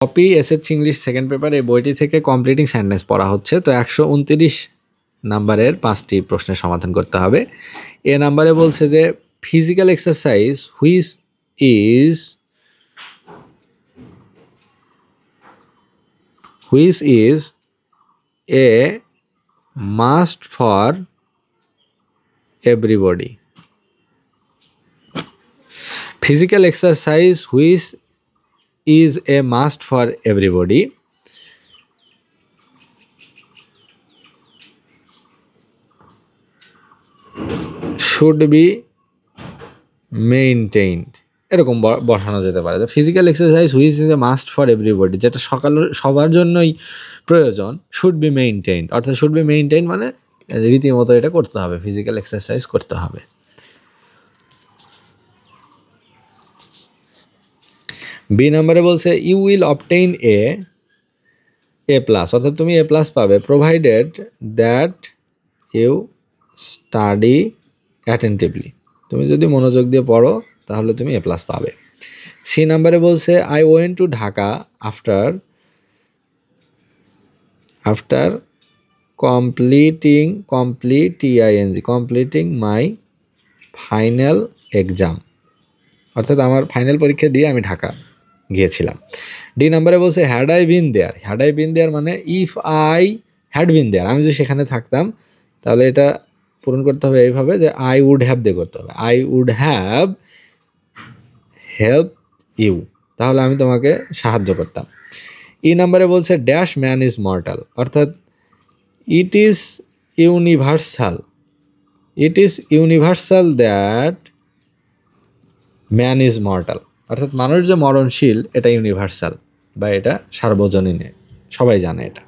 Copy SSC English second paper এই বইটি থেকে কমপ্লিটিং সেন্টেন্স পড়া হচ্ছে। তো 129 নাম্বারের 5টি প্রশ্নের সমাধান করতে হবে। এ নাম্বারে বলছে যে physical exercise which is a must for everybody. Physical exercise which is a must for everybody should be maintained এরকম বসানো যেতে পারে। তো physical exercise which is a must for everybody, যেটা সবার জন্যই প্রয়োজন, শুড বি মেইনটেইনড, অর্থাৎ শুড বি মেইনটেইন মানে রীতিমতো এটা করতে হবে, ফিজিক্যাল এক্সারসাইজ করতে হবে। বি নাম্বারে বলছে you will obtain A plus, অর্থাৎ তুমি এ প্লাস পাবে provided that you study attentively, তুমি যদি মনোযোগ দিয়ে পড়ো তাহলে তুমি এ প্লাস পাবে। সি নাম্বারে বলছে I went to Dhaka after completing my final exam, অর্থাৎ আমার ফাইনাল পরীক্ষা দিয়ে আমি ঢাকা গিয়েছিলাম। ডি নাম্বারে বলছে হ্যাড আই বিন দেয়ার মানে ইফ আই হ্যাড বিন দেয়ার, আমি যদি সেখানে থাকতাম তাহলে এটা পূরণ করতে হবে এইভাবে যে আই উড হ্যাভ দিয়ে করতে হবে, I would have help you, তাহলে আমি তোমাকে সাহায্য করতাম। ই নাম্বারে বলছে ড্যাশ ম্যান ইজ মর্টাল, অর্থাৎ it is universal that man is mortal, অর্থাৎ মানুষ যে মরণশীল এটা ইউনিভার্সাল বা এটা সার্বজনীন, সবাই জানে এটা।